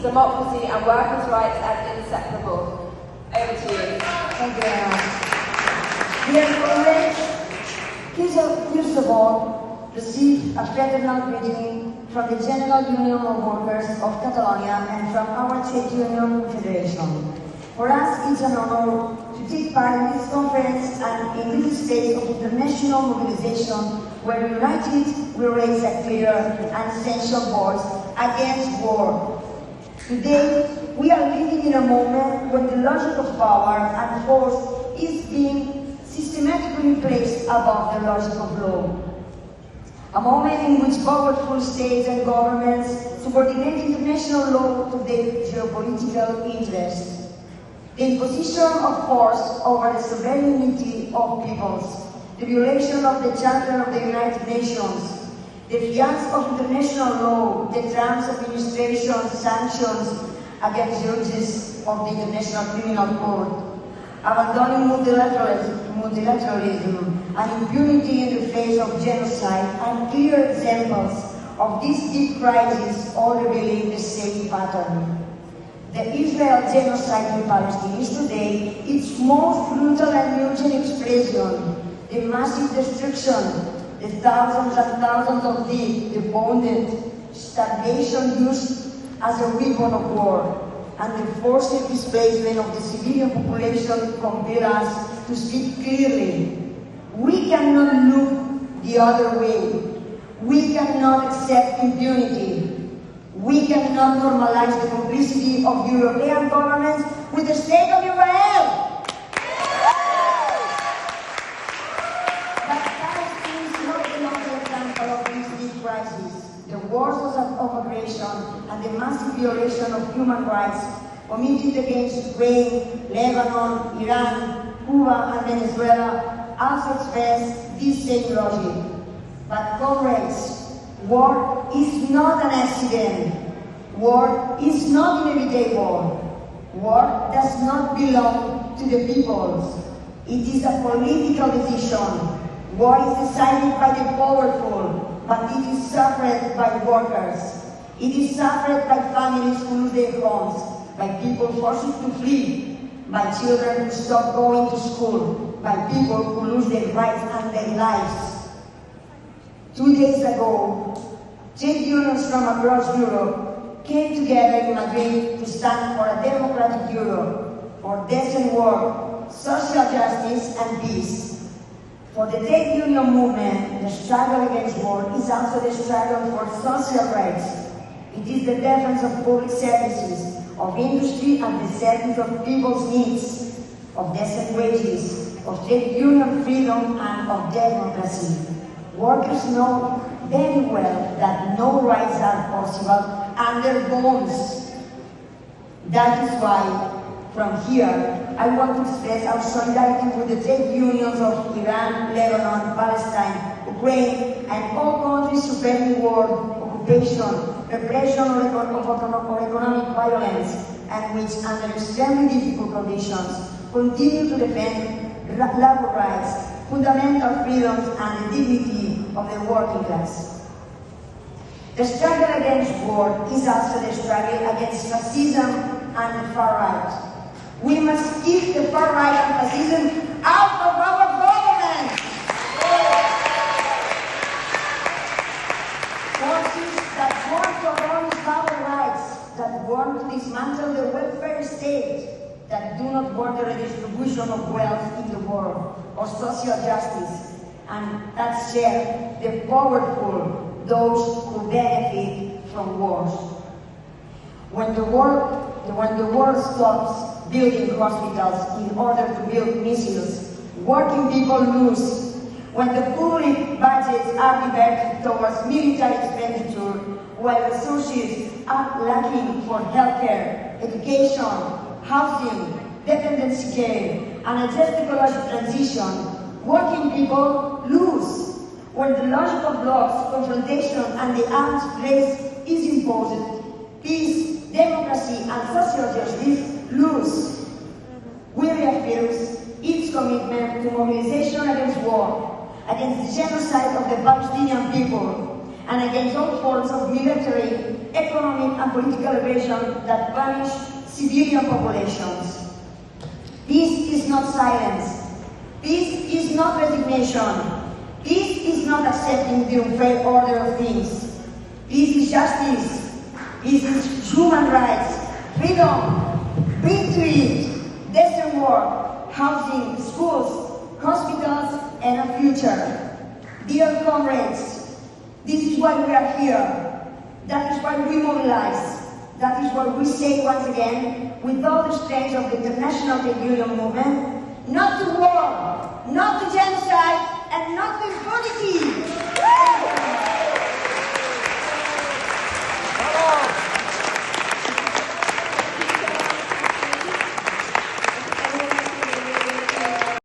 democracy and workers' rights as inseparable. Over to you. Thank you very much. Dear colleagues, first of all, received a fraternal greeting from the General Union of Workers of Catalonia and from our trade union federation. For us, it's an honor to take part in this conference and in this space of international mobilization where united we raise a clear and essential voice against war. Today, we are living in a moment when the logic of power and force is being systematically placed above the logic of law. A moment in which powerful states and governments subordinate international law to their geopolitical interests. The imposition of force over the sovereignty of peoples, the violation of the Charter of the United Nations, the fiance of international law, the Trump's administration sanctions against judges of the International Criminal Court, abandoning multilateralism and impunity in the face of genocide are clear examples of this deep crisis, all revealing the same pattern. The Israel genocide in Palestine is today its most brutal and urgent expression. The massive destruction, the thousands and thousands of dead, the wounded, starvation used as a weapon of war, and the forced displacement of the civilian population compel us to speak clearly. We cannot look the other way. We cannot accept impunity. We cannot normalize the complicity of European governments with the state of Israel. But Palestine is not the only example of this deep crisis. The wars of aggression and the massive violation of human rights committed against Ukraine, Lebanon, Iran, Cuba, and Venezuela also express this same logic. But comrades, war is not an accident. War is not inevitable. War does not belong to the peoples. It is a political decision. War is decided by the powerful, but it is suffered by workers. It is suffered by families who lose their homes, by people forced to flee, by children who stop going to school, by people who lose their rights and their lives. 2 days ago, trade unions from across Europe came together in Madrid to stand for a democratic Europe, for decent work, social justice and peace. For the trade union movement, the struggle against war is also the struggle for social rights. It is the defense of public services, of industry and the service of people's needs, of decent wages, of trade union freedom and of democracy. Workers know very well that no rights are possible under bonds. That is why, from here, I want to express our solidarity with the trade unions of Iran, Lebanon, Palestine, Ukraine, and all countries suffering war, occupation, repression or economic violence, and which, under extremely difficult conditions, continue to defend labor rights, fundamental freedoms, and the dignity of the working class. The struggle against war is also the struggle against fascism and the far right. We must keep the far right and fascism out of our government. Forces that want to abolish our rights, that want to dismantle the welfare state, that do not want the redistribution of wealth in the world, or social justice, and that share the powerful, those who benefit from wars. When the world stops building hospitals in order to build missiles, working people lose. When the public budgets are diverted towards military expenditure, while resources are lacking for healthcare, education, housing, dependency care, and a just ecological transition, working people lose. When the logic of blocks, confrontation, and the arms race is imposed, peace, democracy, and social justice lose. We reaffirm its commitment to mobilization against war, against the genocide of the Palestinian people, and against all forms of military economic and political aggression that punish civilian populations. Peace is not silence. Peace is not resignation. Peace is not accepting the unfair order of things. Peace is justice. Peace is human rights, freedom, free to eat, decent work, housing, schools, hospitals, and a future. Dear comrades, this is why we are here. That is why we mobilize. That is why we say once again, with all the strength of the international trade union movement, not to war, not to genocide,